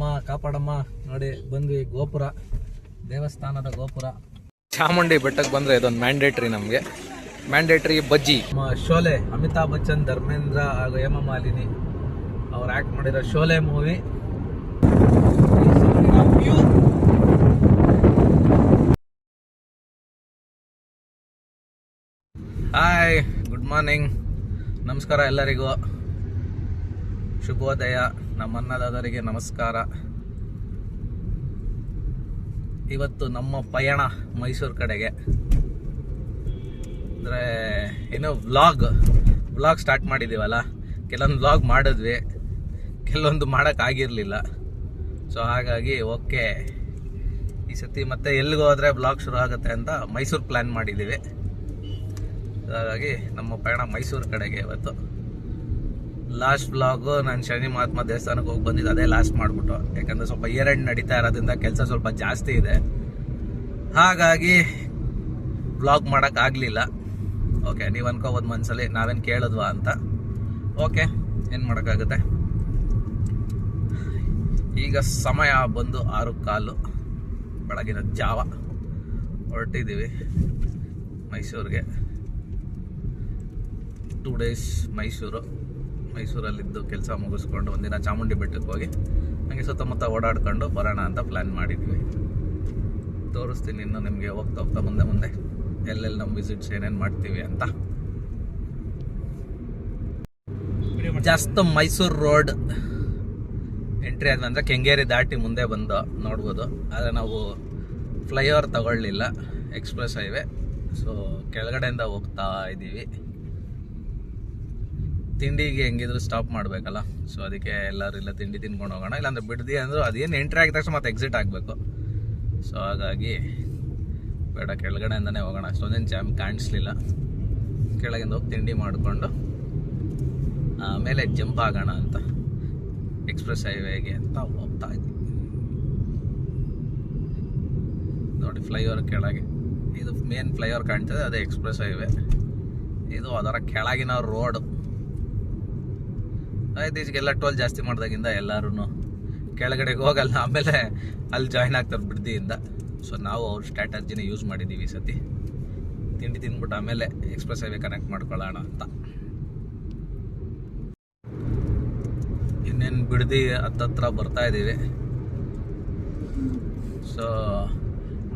ಕಾಪಾಡಮ್ಮ ಕಾಪಾಡಮ್ಮ. ನೋಡಿ ಬಂದ್ವಿ, ಗೋಪುರ, ದೇವಸ್ಥಾನದ ಗೋಪುರ. ಚಾಮುಂಡಿ ಬೆಟ್ಟಕ್ಕೆ ಬಂದ್ರೆ ಇದೊಂದು ಮ್ಯಾಂಡೇಟ್ರಿ, ನಮಗೆ ಮ್ಯಾಂಡೇಟ್ರಿ ಬಜ್ಜಿ. ಶೋಲೆ, ಅಮಿತಾಬ್ ಬಚ್ಚನ್, ಧರ್ಮೇಂದ್ರ ಹಾಗೂ ಹೇಮಾ ಮಾಲಿನಿ ಅವ್ರು ಆಕ್ಟ್ ಮಾಡಿರೋ Sholay movie. Hi, good morning, ನಮಸ್ಕಾರ ಎಲ್ಲರಿಗೂ, ಶುಭೋದಯ. ನಮ್ಮ ಅನ್ನದಾದರಿಗೆ ನಮಸ್ಕಾರ. ಇವತ್ತು ನಮ್ಮ ಪಯಣ ಮೈಸೂರು ಕಡೆಗೆ. ಅಂದರೆ ಏನೋ ವ್ಲಾಗ್ ಸ್ಟಾರ್ಟ್ ಮಾಡಿದ್ದೀವಲ್ಲ, ಕೆಲವೊಂದು ವ್ಲಾಗ್ ಮಾಡಿದ್ವಿ, ಕೆಲವೊಂದು ಮಾಡೋಕ್ಕಾಗಿರಲಿಲ್ಲ. ಸೊ ಹಾಗಾಗಿ ಓಕೆ, ಈ ಸತಿ ಮತ್ತೆ ಎಲ್ಲಿಗೆ ಹೋದರೆ ವ್ಲಾಗ್ ಶುರು ಆಗುತ್ತೆ ಅಂತ ಮೈಸೂರು ಪ್ಲ್ಯಾನ್ ಮಾಡಿದ್ದೀವಿ. ಹಾಗಾಗಿ ನಮ್ಮ ಪಯಣ ಮೈಸೂರು ಕಡೆಗೆ ಇವತ್ತು. ಲಾಸ್ಟ್ ವ್ಲಾಗು ನಾನು ಶನಿ ಮಹಾತ್ಮ ದೇವಸ್ಥಾನಕ್ಕೆ ಹೋಗಿ ಬಂದಿದ್ದು, ಅದೇ ಲಾಸ್ಟ್ ಮಾಡಿಬಿಟ್ಟು. ಯಾಕಂದರೆ ಸ್ವಲ್ಪ ಇಯರ್ ಎಂಡ್ ನಡೀತಾ ಇರೋದ್ರಿಂದ ಕೆಲಸ ಸ್ವಲ್ಪ ಜಾಸ್ತಿ ಇದೆ, ಹಾಗಾಗಿ ವ್ಲಾಗ್ ಮಾಡೋಕ್ಕಾಗಲಿಲ್ಲ. ಓಕೆ, ನೀವು ಅನ್ಕೋಬೋದು ಮನಸ್ಸಲ್ಲಿ ನಾವೇನು ಕೇಳಿದ್ವಾ ಅಂತ. ಓಕೆ, ಏನು ಮಾಡೋಕ್ಕಾಗುತ್ತೆ. ಈಗ ಸಮಯ ಬಂದು 6:15 ಬೆಳಗಿನ ಜಾವ. ಹೊರಟಿದ್ದೀವಿ ಮೈಸೂರಿಗೆ. 2 days ಮೈಸೂರಲ್ಲಿದ್ದು ಕೆಲಸ ಮುಗಿಸ್ಕೊಂಡು ಒಂದಿನ ಚಾಮುಂಡಿ ಬೆಟ್ಟಕ್ಕೆ ಹೋಗಿ ಹಾಗೆ ಸುತ್ತಮುತ್ತ ಓಡಾಡ್ಕೊಂಡು ಬರೋಣ ಅಂತ ಪ್ಲ್ಯಾನ್ ಮಾಡಿದ್ವಿ. ತೋರಿಸ್ತೀನಿ ಇನ್ನು ನಿಮಗೆ ಹೋಗ್ತಾ ಮುಂದೆ ಎಲ್ಲೆಲ್ಲಿ ನಮ್ಮ ವಿಸಿಟ್ಸ್ ಏನೇನು ಮಾಡ್ತೀವಿ ಅಂತ. ಜಸ್ಟ್ ಮೈಸೂರು ರೋಡ್ ಎಂಟ್ರಿ ಆದ್ಮೇಲೆ ಕೆಂಗೇರಿ ದಾಟಿ ಮುಂದೆ ಬಂದು ನೋಡ್ಬೋದು. ಆದರೆ ನಾವು ಫ್ಲೈಓವರ್ ತಗೊಳ್ಳಿಲ್ಲ, ಎಕ್ಸ್ಪ್ರೆಸ್ ಹೈವೇ. ಸೊ ಕೆಳಗಡೆಯಿಂದ ಹೋಗ್ತಾ ಇದ್ದೀವಿ. ತಿಂಡಿಗೆ ಹೆಂಗಿದ್ರು ಸ್ಟಾಪ್ ಮಾಡಬೇಕಲ್ಲ, ಸೊ ಅದಕ್ಕೆ ಎಲ್ಲರೂ ಇಲ್ಲ ತಿಂಡಿ ತಿನ್ಕೊಂಡು ಹೋಗೋಣ, ಇಲ್ಲಾಂದ್ರೆ ಬಿಡ್ದಿ ಅಂದರು ಅದೇನು ಎಂಟ್ರಿ ಆಗಿದ ತಕ್ಷಣ ಮತ್ತೆ ಎಕ್ಸಿಟ್ ಆಗಬೇಕು. ಸೊ ಹಾಗಾಗಿ ಬೇಡ, ಕೆಳಗಡೆಯಿಂದನೇ ಹೋಗೋಣ, ಅಷ್ಟೊಂದೇನು ಜಾಮ್ ಕಾಣಿಸ್ಲಿಲ್ಲ. ಕೆಳಗಿಂದ ಹೋಗಿ ತಿಂಡಿ ಮಾಡಿಕೊಂಡು ಆಮೇಲೆ ಜಂಪ್ ಆಗೋಣ ಅಂತ ಎಕ್ಸ್ಪ್ರೆಸ್ ಹೈವೇಗೆ ಅಂತ ಹೋಗ್ತಾ ಇದ್ವಿ. ನೋಡಿ, ಫ್ಲೈಓವರ್ ಕೆಳಗೆ ಇದು ಮೇನ್ ಫ್ಲೈಓವರ್ ಕಾಣ್ತದೆ, ಅದೇ ಎಕ್ಸ್ಪ್ರೆಸ್ ಹೈವೇ. ಇದು ಅದರ ಕೆಳಗಿನ ರೋಡ್. ಇತ್ತೀಚೆಗೆಲ್ಲ ಟೋಲ್ ಜಾಸ್ತಿ ಮಾಡಿದಾಗಿಂದ ಎಲ್ಲರೂ ಕೆಳಗಡೆಗೆ ಹೋಗಲ್ಲ, ಆಮೇಲೆ ಅಲ್ಲಿ ಜಾಯ್ನ್ ಆಗ್ತಾರೆ ಬಿಡ್ದಿಯಿಂದ. ಸೊ ನಾವು ಅವ್ರ ಸ್ಟ್ರಾಟಜಿನ ಯೂಸ್ ಮಾಡಿದ್ದೀವಿ ಈ ಸತಿ. ತಿಂಡಿ ತಿಂದ್ಬಿಟ್ಟು ಆಮೇಲೆ ಎಕ್ಸ್ಪ್ರೆಸ್ ಹೈವೇ ಕನೆಕ್ಟ್ ಮಾಡ್ಕೊಳ್ಳೋಣ ಅಂತ. ಇನ್ನೇನು ಬಿಡ್ದಿ ಹತ್ತತ್ರ ಬರ್ತಾ ಇದ್ದೀವಿ. ಸೊ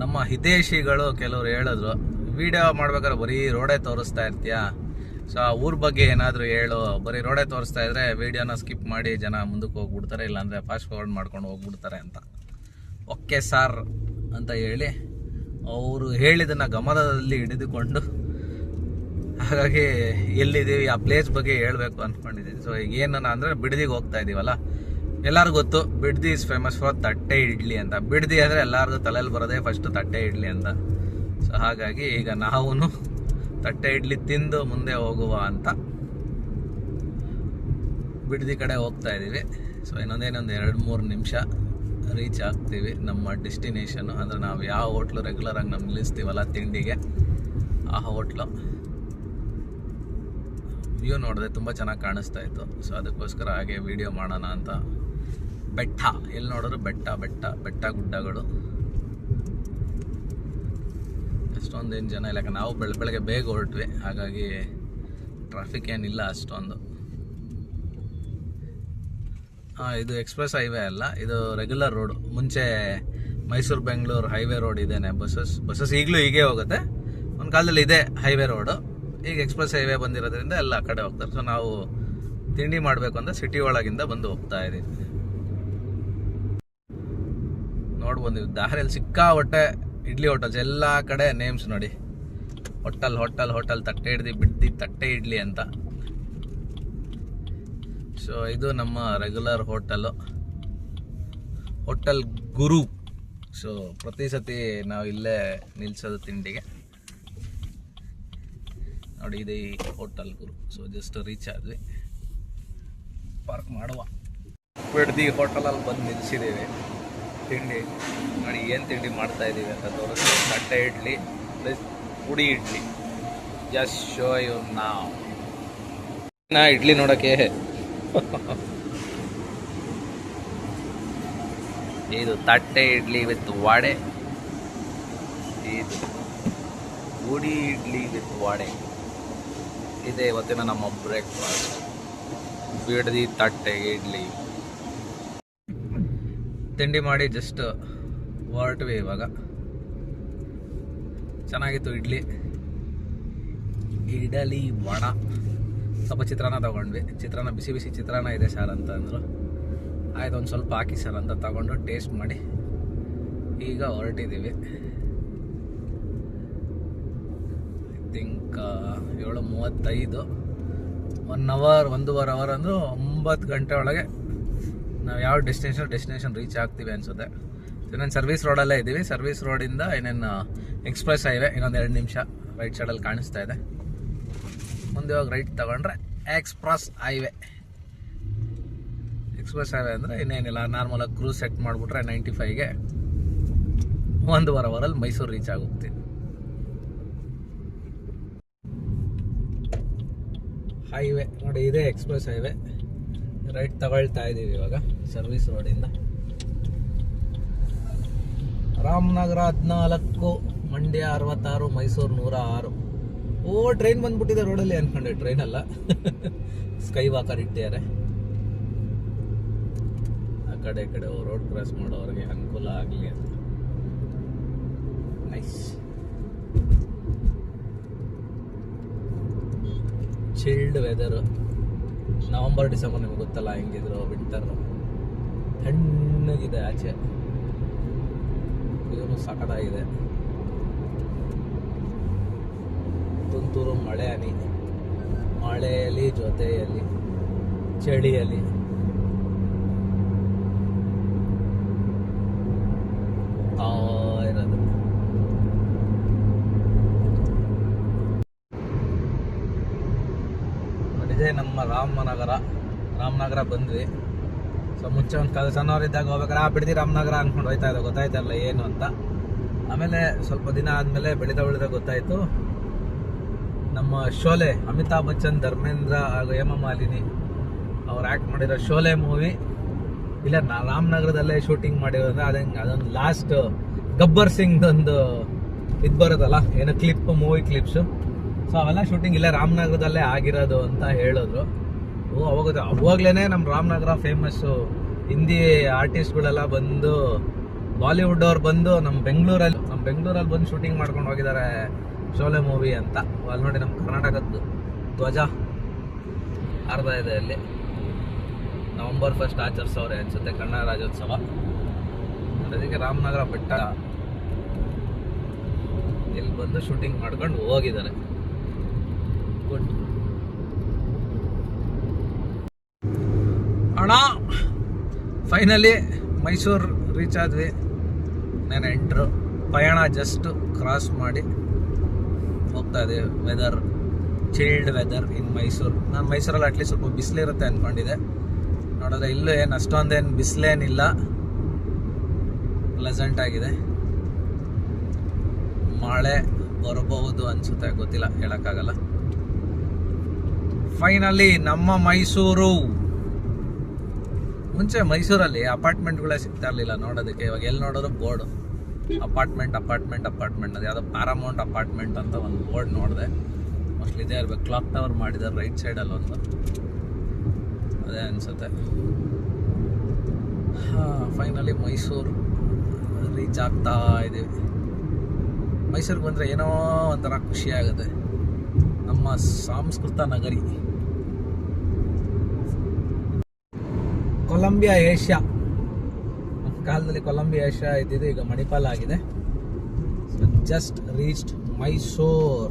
ನಮ್ಮ ಹಿತೈಷಿಗಳು ಕೆಲವರು ಹೇಳಿದ್ರು, ವಿಡಿಯೋ ಮಾಡ್ಬೇಕಾದ್ರೆ ಬರೀ ರೋಡೇ ತೋರಿಸ್ತಾ ಇರ್ತೀಯ, ಸೊ ಆ ಊರ ಬಗ್ಗೆ ಏನಾದರೂ ಹೇಳು, ಬರೀ ರೋಡೇ ತೋರಿಸ್ತಾ ಇದ್ರೆ ವಿಡಿಯೋನ ಸ್ಕಿಪ್ ಮಾಡಿ ಜನ ಮುಂದಕ್ಕೆ ಹೋಗ್ಬಿಡ್ತಾರೆ, ಇಲ್ಲಾಂದರೆ ಫಾಸ್ಟ್ ಫಾರ್ವರ್ಡ್ ಮಾಡ್ಕೊಂಡು ಹೋಗ್ಬಿಡ್ತಾರೆ ಅಂತ. ಓಕೆ ಸಾರ್ ಅಂತ ಹೇಳಿ ಅವರು ಹೇಳಿದ್ದನ್ನು ಗಮನದಲ್ಲಿ ಹಿಡಿದುಕೊಂಡು, ಹಾಗಾಗಿ ಎಲ್ಲಿದ್ದೀವಿ ಆ ಪ್ಲೇಸ್ ಬಗ್ಗೆ ಹೇಳಬೇಕು ಅಂದ್ಕೊಂಡಿದ್ದೀವಿ. ಸೊ ಈಗ ಏನನ್ನ ಅಂದರೆ ಬಿಡದಿಗೆ ಹೋಗ್ತಾ ಇದ್ದೀವಲ್ಲ, ಎಲ್ಲರಿಗೂ ಗೊತ್ತು ಬಿಡ್ದಿ ಇಸ್ ಫೇಮಸ್ ಫಾರ್ ತಟ್ಟೆ ಇಡ್ಲಿ ಅಂತ. ಬಿಡ್ದಿ ಅಂದರೆ ಎಲ್ಲರಿಗೂ ತಲೆಯಲ್ಲಿ ಬರೋದೇ ಫಸ್ಟ್ ತಟ್ಟೆ ಇಡ್ಲಿ ಅಂತ. ಸೊ ಹಾಗಾಗಿ ಈಗ ನಾವು ತಟ್ಟೆ ಇಡ್ಲಿ ತಿಂದು ಮುಂದೆ ಹೋಗುವ ಅಂತ ಬಿಡ್ದಿ ಕಡೆ ಹೋಗ್ತಾ ಇದ್ದೀವಿ. ಸೊ ಇನ್ನೊಂದು 2-3 ನಿಮಿಷ ರೀಚ್ ಆಗ್ತೀವಿ ನಮ್ಮ ಡೆಸ್ಟಿನೇಷನು. ಅಂದರೆ ನಾವು ಯಾವ ಹೋಟ್ಲು ರೆಗ್ಯುಲರಾಗಿ ನಾವು ನಿಲ್ಲಿಸ್ತೀವಲ್ಲ ತಿಂಡಿಗೆ, ಆ ಹೋಟ್ಲು. ವ್ಯೂ ನೋಡಿದೆ ತುಂಬ ಚೆನ್ನಾಗಿ ಕಾಣಿಸ್ತಾ ಇತ್ತು, ಸೊ ಅದಕ್ಕೋಸ್ಕರ ಹಾಗೆ ವಿಡಿಯೋ ಮಾಡೋಣ ಅಂತ. ಬೆಟ್ಟ, ಎಲ್ಲಿ ನೋಡಿದ್ರು ಬೆಟ್ಟ ಗುಡ್ಡಗಳು. ಅಷ್ಟೊಂದೇನು ಜನ ಇಲ್ಲ, ನಾವು ಬೆಳಗ್ಗೆ ಬೇಗ ಹೊರಟ್ವಿ, ಹಾಗಾಗಿ ಟ್ರಾಫಿಕ್ ಏನಿಲ್ಲ ಅಷ್ಟೊಂದು. ಇದು ಎಕ್ಸ್ಪ್ರೆಸ್ ಹೈವೇ ಅಲ್ಲ, ಇದು ರೆಗ್ಯುಲರ್ ರೋಡು. ಮುಂಚೆ ಮೈಸೂರು ಬೆಂಗಳೂರು ಹೈವೇ ರೋಡ್ ಇದೇನೆ, ಬಸ್ಸಸ್ ಈಗಲೂ ಹೀಗೆ ಹೋಗುತ್ತೆ. ಒಂದು ಕಾಲದಲ್ಲಿ ಇದೆ ಹೈವೇ ರೋಡು, ಈಗ ಎಕ್ಸ್ಪ್ರೆಸ್ ಹೈವೇ ಬಂದಿರೋದ್ರಿಂದ ಎಲ್ಲ ಆ ಕಡೆ ಹೋಗ್ತಾರೆ. ಸೊ ನಾವು ತಿಂಡಿ ಮಾಡಬೇಕು ಅಂತ ಸಿಟಿ ಒಳಗಿಂದ ಬಂದು ಹೋಗ್ತಾ ಇದ್ದೀವಿ. ನೋಡ್ಬೋದು ನೀವು ದಾರಿಯಲ್ಲಿ ಸಿಕ್ಕಾಪಟ್ಟೆ ಇಡ್ಲಿ ಹೋಟೆಲ್ಸ್, ಎಲ್ಲ ಕಡೆ ನೇಮ್ಸ್ ನೋಡಿ, ಹೋಟೆಲ್ ತಟ್ಟೆ ಬಿಡ್ದಿ ತಟ್ಟೆ ಇಡ್ಲಿ ಅಂತ. ಸೊ ಇದು ನಮ್ಮ ರೆಗ್ಯುಲರ್ ಹೋಟೆಲ್ ಗುರು. ಸೊ ಪ್ರತಿ ಸತಿ ನಾವು ಇಲ್ಲೇ ನಿಲ್ಸೋದು ತಿಂಡಿಗೆ. ನೋಡಿ, ಇದೆ ಈ ಹೋಟೆಲ್ ಗುರು. ಸೊ ಜಸ್ಟ್ ರೀಚ್ ಆದ್ವಿ, ಪಾರ್ಕ್ ಮಾಡುವ. ಬಿಡ್ದಿ ಹೋಟೆಲಲ್ಲಿ ಬಂದು ನಿಲ್ಸಿದ್ದೀವಿ. ತಿಂಡಿ ನೋಡಿ, ಏನು ತಿಂಡಿ ಮಾಡ್ತಾ ಇದ್ದೀವಿ ಅಂತ ತೋರಿಸ್ತೀವಿ. ತಟ್ಟೆ ಇಡ್ಲಿ ಪ್ಲಸ್ ಪುಡಿ ಇಡ್ಲಿ. ಜಸ್ಟ್ ಶೋ ಯು ನಾವ್. ಇಡ್ಲಿ ನೋಡೋಕ್ಕೆ ಇದು ತಟ್ಟೆ ಇಡ್ಲಿ ವಿತ್ ವಡೆ, ಇದು ಗುಡಿ ಇಡ್ಲಿ ವಿತ್ ವಡೆ. ಇದೆ ಇವತ್ತಿನ ನಮ್ಮ ಬ್ರೇಕ್ಫಾಸ್ಟ್. ಬಿಡದಿ ತಟ್ಟೆ ಇಡ್ಲಿ ತಿಂಡಿ ಮಾಡಿ ಜಸ್ಟ್ ಹೊರಟ್ವಿ ಇವಾಗ. ಚೆನ್ನಾಗಿತ್ತು ಇಡ್ಲಿ, ಇಡಲಿ ವಡ. ಸ್ವಲ್ಪ ಚಿತ್ರಾನ್ನ ತೊಗೊಂಡ್ವಿ. ಚಿತ್ರಾನ್ನ ಬಿಸಿ ಬಿಸಿ ಚಿತ್ರಾನ್ನ ಇದೆ ಸರ್ ಅಂತ ಅಂದರು. ಆಯ್ತು ಒಂದು ಸ್ವಲ್ಪ ಹಾಕಿ ಸರ್ ಅಂತ ತಗೊಂಡು ಟೇಸ್ಟ್ ಮಾಡಿ ಈಗ ಹೊರಟಿದ್ದೀವಿ. I think 7:35. 1 ಅವರ್ 1.5 ಅವರ್ ಅಂದರೂ 9 ಗಂಟೆ ಒಳಗೆ ನಾವು ಯಾವ ಡೆಸ್ಟಿನೇಷನ್ ರೀಚ್ ಆಗ್ತೀವಿ ಅನಿಸುತ್ತೆ. ಇನ್ನೊಂದು ಸರ್ವಿಸ್ ರೋಡಲ್ಲೇ ಇದ್ದೀವಿ. ಸರ್ವಿಸ್ ರೋಡಿಂದ ಇನ್ನೇನು ಎಕ್ಸ್ಪ್ರೆಸ್ ಹೈವೇ ಇನ್ನೊಂದು 2 ನಿಮಿಷ ರೈಟ್ ಸೈಡಲ್ಲಿ ಕಾಣಿಸ್ತಾ ಇದೆ. ಮುಂದೆ ಹೋಗಿ ರೈಟ್ ತಗೊಂಡ್ರೆ ಎಕ್ಸ್ಪ್ರೆಸ್ ಹೈವೇ ಅಂದರೆ ಇನ್ನೇನಿಲ್ಲ, ನಾರ್ಮಲಾಗಿ ಕ್ರೂಸ್ ಸೆಟ್ ಮಾಡಿಬಿಟ್ರೆ 95ಗೆ 1.5 ಅವರಲ್ಲಿ ಮೈಸೂರು ರೀಚ್ ಆಗುತ್ತೆ. ಹೈವೇ ನೋಡಿ, ಇದೇ ಎಕ್ಸ್ಪ್ರೆಸ್ ಹೈವೇ. ರೈಟ್ ತಗೊಳ್ತಾ ಇದ್ದೀವಿ ಇವಾಗ ಸರ್ವಿಸ್ ರೋಡಿಂದ. ರಾಮನಗರ 14, ಮಂಡ್ಯ 66, ಮೈಸೂರು 106. ಟ್ರೈನ್ ಬಂದ್ಬಿಟ್ಟಿದೆ ರೋಡಲ್ಲಿ ಅನ್ಕೊಂಡೆ. ಟ್ರೈನ್ ಅಲ್ಲ, ಸ್ಕೈ ವಾಕರ್ ಇಟ್ಟಿದ್ದಾರೆ. ಆ ಕಡೆ ಈ ಕಡೆ ರೋಡ್ ಕ್ರಾಸ್ ಮಾಡೋರಿಗೆ ಅನುಕೂಲ ಆಗಲಿ ಅಂತ. Nice. Chilled weather. November December ನಿಮ್ಗೆ ಗೊತ್ತಲ್ಲ ಹೆಂಗಿದ್ರು, ವಿಂಟರ್. ತಣ್ಣಗಿದೆ ಆಚೆ, ಇವನು ಸಖತ್ತಾಗಿದೆ. ತುಂತುರು ಮಳೆಯಲ್ಲಿ ಜೊತೆಯಲ್ಲಿ ಚಳಿಯಲ್ಲಿ ಇರೋದು. ಇದೇ ನಮ್ಮ ರಾಮನಗರ ಬಂದ್ವಿ. ಸೊ ಮುಂಚೆ ಒಂದು ಕಾಲ ಸಣ್ಣವರಿದ್ದಾಗ ಹೋಗ್ಬೇಕಾದ್ರೆ ಬಿಡ್ದಿ ರಾಮನಗರ ಅಂದ್ಕೊಂಡು ಹೋಯ್ತಾ ಇದ್ದ, ಗೊತ್ತಾಯ್ತಲ್ಲ ಏನು ಅಂತ. ಆಮೇಲೆ ಸ್ವಲ್ಪ ದಿನ ಆದಮೇಲೆ ಬೆಳೀತಾ ಗೊತ್ತಾಯಿತು, ನಮ್ಮ ಶೋಲೆ, ಅಮಿತಾಬ್ ಬಚ್ಚನ್, ಧರ್ಮೇಂದ್ರ ಹಾಗೂ ಹೇಮಾ ಮಾಲಿನಿ ಅವ್ರು ಆ್ಯಕ್ಟ್ ಮಾಡಿರೋ ಶೋಲೆ ಮೂವಿ ಇಲ್ಲ ರಾಮನಗರದಲ್ಲೇ ಶೂಟಿಂಗ್ ಮಾಡಿರೋದ್ರೆ ಅದೊಂದು ಲಾಸ್ಟ್ ಗಬ್ಬರ್ ಸಿಂಗ್ದೊಂದು ಇದು ಬರೋದಲ್ಲ, ಏನೋ ಮೂವಿ ಕ್ಲಿಪ್ಸು. ಸೊ ಅವೆಲ್ಲ ಶೂಟಿಂಗ್ ಇಲ್ಲೇ ರಾಮನಗರದಲ್ಲೇ ಆಗಿರೋದು ಅಂತ ಹೇಳಿದ್ರು. ಅವಾಗಲೇ ನಮ್ಮ ರಾಮನಗರ ಫೇಮಸ್ಸು. ಹಿಂದಿ ಆರ್ಟಿಸ್ಟ್ಗಳೆಲ್ಲ ಬಂದು, ಬಾಲಿವುಡ್ ಅವ್ರು ಬಂದು ನಮ್ಮ ಬೆಂಗಳೂರಲ್ಲಿ ಬಂದು ಶೂಟಿಂಗ್ ಮಾಡ್ಕೊಂಡು ಹೋಗಿದ್ದಾರೆ ಶೋಲೆ ಮೂವಿ ಅಂತ. ಅಲ್ಲಿ ನೋಡಿ ನಮ್ಮ ಕರ್ನಾಟಕದ್ದು ಧ್ವಜ ಅರ್ಧ ಇದೆ ಅಲ್ಲಿ. November 1 ಆಚರಿಸೋರೆ ಅನ್ಸುತ್ತೆ ಕನ್ನಡ ರಾಜ್ಯೋತ್ಸವ. ಅದಕ್ಕೆ ರಾಮನಗರ ಬೆಟ್ಟ ಇಲ್ಲಿ ಬಂದು ಶೂಟಿಂಗ್ ಮಾಡ್ಕೊಂಡು ಹೋಗಿದ್ದಾರೆ. ಗುಡ್ ಅಣ್ಣ, ಫೈನಲಿ ಮೈಸೂರು ರೀಚ್ ಆದ್ವಿ. ನಾನು ಎಂಟ್ರು ಪಯಣ ಜಸ್ಟ್ ಕ್ರಾಸ್ ಮಾಡಿ ಹೋಗ್ತಾ ಇದ್ದೀವಿ. ವೆದರ್ ಚಿಲ್ಡ್ ವೆದರ್ ಇನ್ ಮೈಸೂರು. ನಾನು ಮೈಸೂರಲ್ಲಿ ಅಟ್ಲೀಸ್ಟ್ ಸ್ವಲ್ಪ ಬಿಸಿಲಿರುತ್ತೆ ಅಂದ್ಕೊಂಡಿದ್ದೆ. ನೋಡಿದ್ರೆ ಇಲ್ಲೂ ಏನು ಅಷ್ಟೊಂದೇನು ಬಿಸಿಲೇನಿಲ್ಲ, ಪ್ಲೆಸೆಂಟ್ ಆಗಿದೆ. ಮಳೆ ಬರಬಹುದು ಅನಿಸುತ್ತೆ, ಗೊತ್ತಿಲ್ಲ, ಹೇಳೋಕ್ಕಾಗಲ್ಲ. ಫೈನಲಿ ನಮ್ಮ ಮೈಸೂರು. ಮುಂಚೆ ಮೈಸೂರಲ್ಲಿ ಅಪಾರ್ಟ್ಮೆಂಟ್ಗಳೇ ಸಿಗ್ತಾ ಇರಲಿಲ್ಲ ನೋಡೋದಕ್ಕೆ. ಇವಾಗ ಎಲ್ಲಿ ನೋಡೋದು ಬೋರ್ಡು ಅಪಾರ್ಟ್ಮೆಂಟ್ ಅದು ಯಾವುದೋ ಪ್ಯಾರಾಮೌಂಟ್ ಅಪಾರ್ಟ್ಮೆಂಟ್ ಅಂತ ಒಂದು ಬೋರ್ಡ್ ನೋಡಿದೆ. ಮೋಸ್ಟ್ಲಿ ಇದೇ ಇರಬೇಕು. ಕ್ಲಾಕ್ ಟವರ್ ಮಾಡಿದ್ದಾರೆ ರೈಟ್ ಸೈಡಲ್ಲಿ ಒಂದು, ಅದೇ ಅನಿಸುತ್ತೆ. ಫೈನಲಿ ಮೈಸೂರು ರೀಚ್ ಆಗ್ತಾ ಇದ್ದೀವಿ. ಮೈಸೂರಿಗೆ ಬಂದರೆ ಏನೋ ಒಂಥರ ಖುಷಿ ಆಗುತ್ತೆ. ನಮ್ಮ ಸಾಂಸ್ಕೃತ ನಗರಿ. ಕೊಲಂಬಿಯಾ ಏಷ್ಯಾ, ಕಾಲದಲ್ಲಿ ಕೊಲಂಬಿಯಾ ಏಷ್ಯಾ ಇದ್ದಿದ್ದು ಈಗ ಮಣಿಪಾಲ್ ಆಗಿದೆ. Just reached Mysore.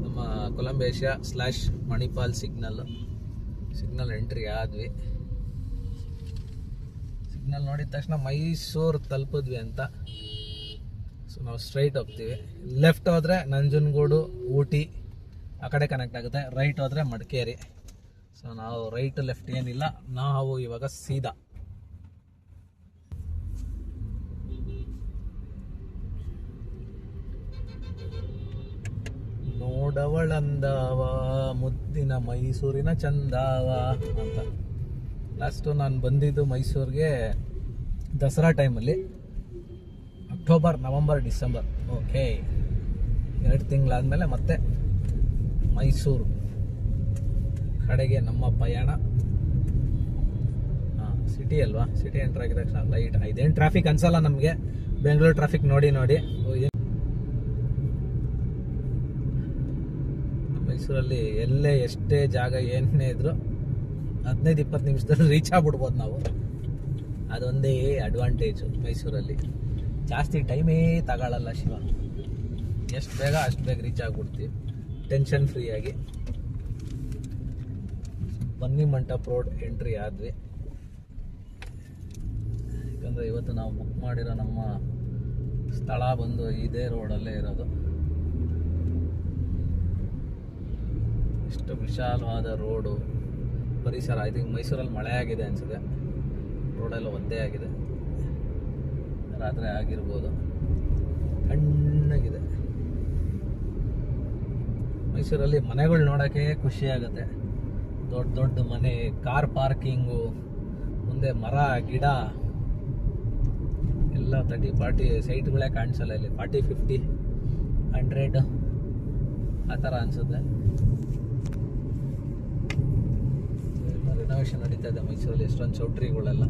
ನಮ್ಮ Columbia Asia / Manipal signal entry ಆದ್ವಿ. ಸಿಗ್ನಲ್ ನೋಡಿದ ತಕ್ಷಣ ಮೈಸೂರು ತಲುಪಿದ್ವಿ ಅಂತ. ಸೊ ನಾವು ಸ್ಟ್ರೈಟ್ ಹೋಗ್ತೀವಿ. ಲೆಫ್ಟ್ ಹೋದರೆ ನಂಜನಗೂಡು, ಊಟಿ ಆ ಕಡೆ ಕನೆಕ್ಟ್ ಆಗುತ್ತೆ. ರೈಟ್ ಹೋದರೆ ಮಡಿಕೇರಿ. ಸೊ ನಾವು ರೈಟ್ ಲೆಫ್ಟ್ ಏನಿಲ್ಲ, ನಾವು ಇವಾಗ ಸೀದಾ ನೋಡವಳಂದವ ಮುದ್ದಿನ ಮೈಸೂರಿನ ಚಂದಾವ ಅಂತ. ಲಾಸ್ಟು ನಾನು ಬಂದಿದ್ದು ಮೈಸೂರಿಗೆ ದಸರಾ ಟೈಮಲ್ಲಿ ಅಕ್ಟೋಬರ್, ನವಂಬರ್, ಡಿಸೆಂಬರ್. ಓಕೆ, 2 ತಿಂಗಳಾದಮೇಲೆ ಮತ್ತೆ ಮೈಸೂರು ಕಡೆಗೆ ನಮ್ಮ ಪಯಣ. ಸಿಟಿ ಅಲ್ವಾ, ಸಿಟಿ ಎಂಟರ್ ಆಗಿದ ತಕ್ಷಣ ಲೈಟ್. ಇದೇನು ಟ್ರಾಫಿಕ್ ಅನ್ಸಲ್ಲ ನಮಗೆ, ಬೆಂಗಳೂರು ಟ್ರಾಫಿಕ್ ನೋಡಿ. ಮೈಸೂರಲ್ಲಿ ಎಲ್ಲೇ ಎಷ್ಟೇ ಜಾಗ ಏನೇ ಇದ್ರು 15-20 ನಿಮಿಷದಲ್ಲಿ ರೀಚ್ ಆಗ್ಬಿಡ್ಬೋದು ನಾವು. ಅದೊಂದೇ ಅಡ್ವಾಂಟೇಜು ಮೈಸೂರಲ್ಲಿ. ಜಾಸ್ತಿ ಟೈಮೇ ತಗೊಳ್ಳಲ್ಲ ಶಿವ. ಎಷ್ಟು ಬೇಗ ಅಷ್ಟು ಬೇಗ ರೀಚ್ ಆಗ್ಬಿಡ್ತೀವಿ, ಟೆನ್ಷನ್ ಫ್ರೀ ಆಗಿ. ಬನ್ನಿ ಮಂಟಪ ರೋಡ್ ಎಂಟ್ರಿ ಆದ್ವಿ. ಯಾಕಂದರೆ ಇವತ್ತು ನಾವು ಬುಕ್ ಮಾಡಿರೋ ನಮ್ಮ ಸ್ಥಳ ಬಂದು ಇದೇ ರೋಡಲ್ಲೇ ಇರೋದು. ಎಷ್ಟು ವಿಶಾಲವಾದ ರೋಡು, ಪರಿಸರ. ಐ ಥಿಂಕ್ ಮೈಸೂರಲ್ಲಿ ಮಳೆ ಆಗಿದೆ ಅನಿಸುತ್ತೆ, ರೋಡೆಲ್ಲ ಒಂದೇ ಆಗಿದೆ. ರಾತ್ರಿ ಆಗಿರ್ಬೋದು, ತಣ್ಣಗಿದೆ. ಮೈಸೂರಲ್ಲಿ ಮನೆಗಳು ನೋಡೋಕ್ಕೆ ಖುಷಿ ಆಗುತ್ತೆ. ದೊಡ್ಡ ದೊಡ್ಡ ಮನೆ, ಕಾರ್ ಪಾರ್ಕಿಂಗು, ಮುಂದೆ ಮರ ಗಿಡ ಎಲ್ಲ 30-40 ಸೈಟ್ಗಳೇ ಕಾಣಿಸಲ್ಲ ಇಲ್ಲಿ. 40-50 100 ಆ ಥರ ಅನಿಸುತ್ತೆ. ರಿನೋವೇಷನ್ ನಡೀತಾ ಇದೆ ಮೈಸೂರಲ್ಲಿ, ಎಷ್ಟೊಂದು ಚೌಟ್ರಿಗಳೆಲ್ಲ.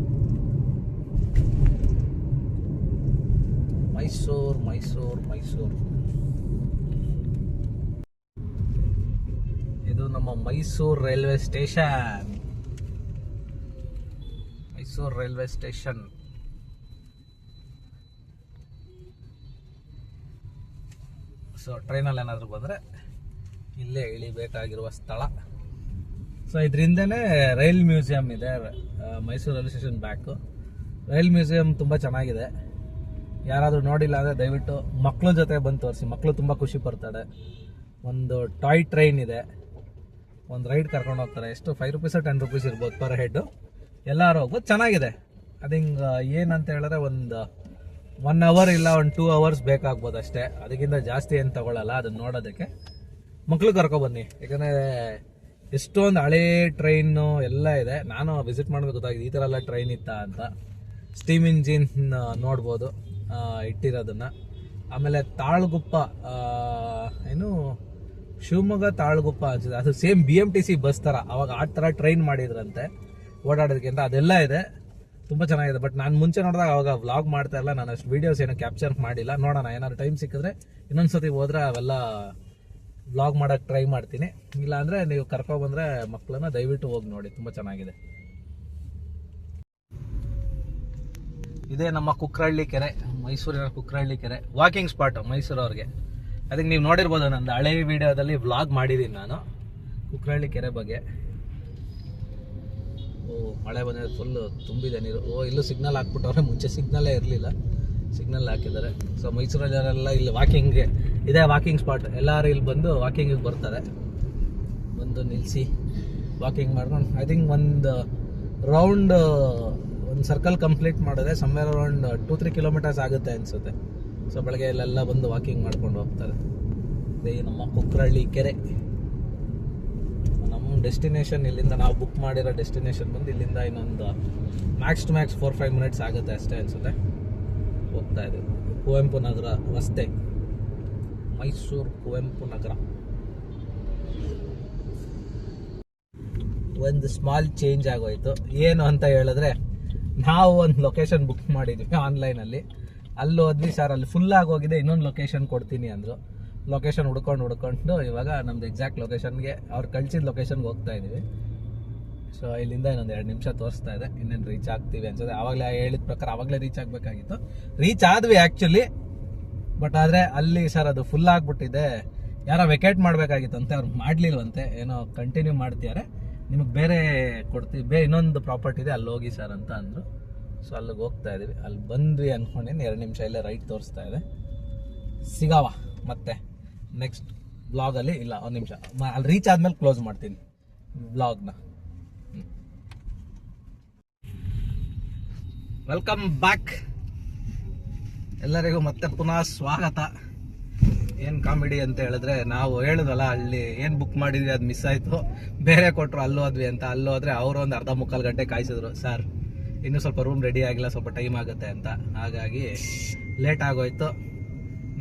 ಮೈಸೂರು ಮೈಸೂರು ಮೈಸೂರು. ಇದು ನಮ್ಮ Mysuru railway station. Mysuru railway station. So ಟ್ರೈನಲ್ಲಿ ಏನಾದರೂ ಬಂದರೆ ಇಲ್ಲೇ ಇಳಿಬೇಕಾಗಿರುವ ಸ್ಥಳ. ಸೊ ಇದರಿಂದನೇ ರೈಲ್ ಮ್ಯೂಸಿಯಂ ಇದೆ, Mysuru railway station back. Rail museum ತುಂಬ ಚೆನ್ನಾಗಿದೆ. ಯಾರಾದರೂ ನೋಡಿಲ್ಲ ಅಂದರೆ ದಯವಿಟ್ಟು ಮಕ್ಕಳ ಜೊತೆ ಬಂದು ತೋರಿಸಿ, ಮಕ್ಕಳು ತುಂಬ ಖುಷಿ ಪಡ್ತಾರೆ. ಒಂದು ಟಾಯ್ ಟ್ರೈನ್ ಇದೆ, ಒಂದು ರೈಡ್ ಕರ್ಕೊಂಡು ಹೋಗ್ತಾರೆ. ಎಷ್ಟು 5 ರೂಪೀಸ್ 10 ರೂಪೀಸ್ ಇರ್ಬೋದು ಪರ್ ಹೆಡ್ಡು. ಎಲ್ಲರೂ ಹೋಗ್ಬೋದು, ಚೆನ್ನಾಗಿದೆ. ಅದು ಹಿಂಗೆ ಏನಂತ ಹೇಳಿದ್ರೆ ಒಂದು 1 ಅವರ್ ಇಲ್ಲ 2 ಅವರ್ಸ್ ಬೇಕಾಗ್ಬೋದು ಅಷ್ಟೇ. ಅದಕ್ಕಿಂತ ಜಾಸ್ತಿ ಏನು ತಗೊಳ್ಳಲ್ಲ ಅದನ್ನು ನೋಡೋದಕ್ಕೆ. ಮಕ್ಕಳು ಕರ್ಕೊಬನ್ನಿ, ಯಾಕಂದರೆ ಎಷ್ಟೊಂದು ಹಳೇ ಟ್ರೈನು ಎಲ್ಲ ಇದೆ. ನಾನು ವಿಸಿಟ್ ಮಾಡಬೇಕು ಗೊತ್ತಾಗಿದೆ, ಈ ಥರ ಎಲ್ಲ ಟ್ರೈನ್ ಇತ್ತಾ ಅಂತ. ಸ್ಟೀಮ್ ಇಂಜಿನ್ ನೋಡ್ಬೋದು ಇಟ್ಟಿರೋದನ್ನು. ಆಮೇಲೆ ತಾಳಗುಪ್ಪ, ಏನು ಶಿವಮೊಗ್ಗ ತಾಳಗುಪ್ಪ ಅನ್ಸುತ್ತೆ, ಅದು ಸೇಮ್ BMTC ಬಸ್ ಥರ. ಅವಾಗ ಆ ಥರ ಟ್ರೈನ್ ಮಾಡಿದ್ರಂತೆ ಓಡಾಡೋದಕ್ಕೆ ಅಂತ. ಅದೆಲ್ಲ ಇದೆ, ತುಂಬ ಚೆನ್ನಾಗಿದೆ. ಬಟ್ ನಾನು ಮುಂಚೆ ನೋಡಿದಾಗ ಅವಾಗ ವ್ಲಾಗ್ ಮಾಡ್ತಾ ಇಲ್ಲ, ನಾನು ಅಷ್ಟು ವೀಡಿಯೋಸ್ ಏನೋ ಕ್ಯಾಪ್ಚರ್ ಮಾಡಿಲ್ಲ. ನೋಡೋಣ, ಏನಾದ್ರು ಟೈಮ್ ಸಿಕ್ಕಿದ್ರೆ ಇನ್ನೊಂದ್ಸತಿ ಹೋದ್ರೆ ಅವೆಲ್ಲ ವ್ಲಾಗ್ ಮಾಡೋಕ್ಕೆ ಟ್ರೈ ಮಾಡ್ತೀನಿ. ಇಲ್ಲ ಅಂದರೆ ನೀವು ಕರ್ಕೊಬಂದರೆ ಮಕ್ಕಳನ್ನ ದಯವಿಟ್ಟು ಹೋಗಿ ನೋಡಿ, ತುಂಬ ಚೆನ್ನಾಗಿದೆ. ಇದೇ ನಮ್ಮ ಕುಕ್ರಹಳ್ಳಿ ಕೆರೆ, ಮೈಸೂರಿನ ಕುಕ್ರಹಳ್ಳಿ ಕೆರೆ. ವಾಕಿಂಗ್ ಸ್ಪಾಟ್ ಮೈಸೂರವ್ರಿಗೆ. ಅದಕ್ಕೆ ನೀವು ನೋಡಿರ್ಬೋದು, ನಂದು ಹಳೆ ವಿಡಿಯೋದಲ್ಲಿ ವ್ಲಾಗ್ ಮಾಡಿದ್ದೀನಿ ನಾನು ಕುಕ್ರಹಳ್ಳಿ ಕೆರೆ ಬಗ್ಗೆ. ಮಳೆ ಬಂದಿದೆ, ಫುಲ್ಲು ತುಂಬಿದೆ ನೀರು. ಇಲ್ಲೂ ಸಿಗ್ನಲ್ ಹಾಕ್ಬಿಟ್ಟವ್ರೆ, ಮುಂಚೆ ಸಿಗ್ನಲ್ಲೇ ಇರಲಿಲ್ಲ, ಸಿಗ್ನಲ್ ಹಾಕಿದ್ದಾರೆ. ಸೊ ಮೈಸೂರಲ್ಲೆಲ್ಲ ಇಲ್ಲಿ ವಾಕಿಂಗ್ಗೆ ಇದೇ ವಾಕಿಂಗ್ ಸ್ಪಾಟ್. ಎಲ್ಲರೂ ಇಲ್ಲಿ ಬಂದು ವಾಕಿಂಗಿಗೆ ಬರ್ತಾರೆ, ಬಂದು ನಿಲ್ಲಿಸಿ ವಾಕಿಂಗ್ ಮಾಡ್ಕೊಂಡು. ಐ ಥಿಂಕ್ ಒಂದು ರೌಂಡ್, ಒಂದು ಸರ್ಕಲ್ ಕಂಪ್ಲೀಟ್ ಮಾಡಿದ್ರೆ ಸಮ್ವೇರ್ ಅರೌಂಡ್ 2-3 ಕಿಲೋಮೀಟರ್ಸ್ ಆಗುತ್ತೆ ಅನಿಸುತ್ತೆ. ಸೊ ಬೆಳಗ್ಗೆ ಇಲ್ಲೆಲ್ಲ ಬಂದು ವಾಕಿಂಗ್ ಮಾಡ್ಕೊಂಡು ಹೋಗ್ತಾರೆ. ಇದೇ ನಮ್ಮ ಕುಕ್ರಹಳ್ಳಿ ಕೆರೆ. ನಮ್ಮ ಡೆಸ್ಟಿನೇಷನ್ ಇಲ್ಲಿಂದ, ನಾವು ಬುಕ್ ಮಾಡಿರೋ ಡೆಸ್ಟಿನೇಷನ್ ಬಂದು ಇಲ್ಲಿಂದ ಇನ್ನೊಂದು ಮ್ಯಾಕ್ಸ್ ಟು ಮ್ಯಾಕ್ಸ್ 4-5 ಮಿನಿಟ್ಸ್ ಆಗುತ್ತೆ ಅಷ್ಟೇ ಅನಿಸುತ್ತೆ. ಹೋಗ್ತಾ ಇದ್ದೀವಿ. ಕುವೆಂಪು ನಗರ ರಸ್ತೆ, ಮೈಸೂರು ಕುವೆಂಪು ನಗರ. ಒಂದು ಸ್ಮಾಲ್ ಚೇಂಜ್ ಆಗೋಯ್ತು. ಏನು ಅಂತ ಹೇಳಿದ್ರೆ, ನಾವು ಒಂದು ಲೊಕೇಶನ್ ಬುಕ್ ಮಾಡಿದ್ವಿ ಆನ್ಲೈನಲ್ಲಿ. ಅಲ್ಲಿ ಹೋದ್ವಿ, ಸರ್ ಅಲ್ಲಿ ಫುಲ್ ಆಗೋಗಿದೆ, ಇನ್ನೊಂದು ಲೊಕೇಶನ್ ಕೊಡ್ತೀನಿ ಅಂದರು. ಲೊಕೇಶನ್ ಹುಡ್ಕೊಂಡು ಇವಾಗ ನಮ್ದು ಎಕ್ಸಾಕ್ಟ್ ಲೊಕೇಶನ್ಗೆ, ಅವ್ರು ಕಳಿಸಿದ ಲೊಕೇಶನ್ಗೆ ಹೋಗ್ತಾ ಇದ್ದೀವಿ. ಸೊ ಇಲ್ಲಿಂದ ಇನ್ನೊಂದು 2 ನಿಮಿಷ ತೋರಿಸ್ತಾ ಇದೆ, ಇನ್ನೇನು ರೀಚ್ ಆಗ್ತೀವಿ ಅನ್ಸುತ್ತೆ. ಆವಾಗಲೇ ಹೇಳಿದ ಪ್ರಕಾರ ಆವಾಗಲೇ ರೀಚ್ ಆಗಬೇಕಾಗಿತ್ತು. ರೀಚ್ ಆದ್ವಿ ಆ್ಯಕ್ಚುಲಿ, ಬಟ್ ಆದರೆ ಅಲ್ಲಿ ಸರ್ ಅದು ಫುಲ್ ಆಗಿಬಿಟ್ಟಿದೆ. ಯಾರೋ ವೆಕೇಟ್ ಮಾಡಬೇಕಾಗಿತ್ತು ಅಂತೆ, ಅವ್ರು ಮಾಡಲಿಲ್ವಂತೆ. ಏನೋ ಕಂಟಿನ್ಯೂ ಮಾಡ್ತಿದ್ದಾರೆ, ನಿಮಗೆ ಬೇರೆ ಕೊಡ್ತೀವಿ, ಇನ್ನೊಂದು ಪ್ರಾಪರ್ಟಿ ಇದೆ ಅಲ್ಲಿ ಹೋಗಿ ಸರ್ ಅಂತ ಅಂದರು. ಸೊ ಅಲ್ಲಿಗೆ ಹೋಗ್ತಾ ಇದ್ದೀವಿ. ಅಲ್ಲಿ ಬಂದ್ವಿ ಅಂದ್ಕೊಂಡೇನು 2 ನಿಮಿಷ ಇಲ್ಲೇ ರೈಟ್ ತೋರಿಸ್ತಾ ಇದೆ. ಸಿಗಾವ ಮತ್ತೆ ನೆಕ್ಸ್ಟ್ ಬ್ಲಾಗಲ್ಲಿ. ಇಲ್ಲ 1 ನಿಮಿಷ, ಅಲ್ಲಿ ರೀಚ್ ಆದಮೇಲೆ ಕ್ಲೋಸ್ ಮಾಡ್ತೀನಿ ಬ್ಲಾಗ್ನ. ವೆಲ್ಕಮ್ ಬ್ಯಾಕ್ ಎಲ್ಲರಿಗೂ, ಮತ್ತೆ ಪುನಃ ಸ್ವಾಗತ. ಏನು ಕಾಮಿಡಿ ಅಂತ ಹೇಳಿದ್ರೆ, ನಾವು ಹೇಳಿದ್ವಲ್ಲ ಅಲ್ಲಿ ಏನು ಬುಕ್ ಮಾಡಿದ್ವಿ ಅದು ಮಿಸ್ ಆಯಿತು, ಬೇರೆ ಕೊಟ್ಟರು ಅಲ್ಲಿ ಹೋದ್ವಿ ಅಂತ. ಅಲ್ಲಿ ಹೋದ್ರೆ ಅವರು ಒಂದು 1/2 ಮುಕ್ಕಾಲು ಗಂಟೆ ಕಾಯಿಸಿದ್ರು. ಸರ್ ಇನ್ನೂ ಸ್ವಲ್ಪ ರೂಮ್ ರೆಡಿ ಆಗಿಲ್ಲ, ಸ್ವಲ್ಪ ಟೈಮ್ ಆಗುತ್ತೆ ಅಂತ. ಹಾಗಾಗಿ ಲೇಟ್ ಆಗೋಯ್ತು.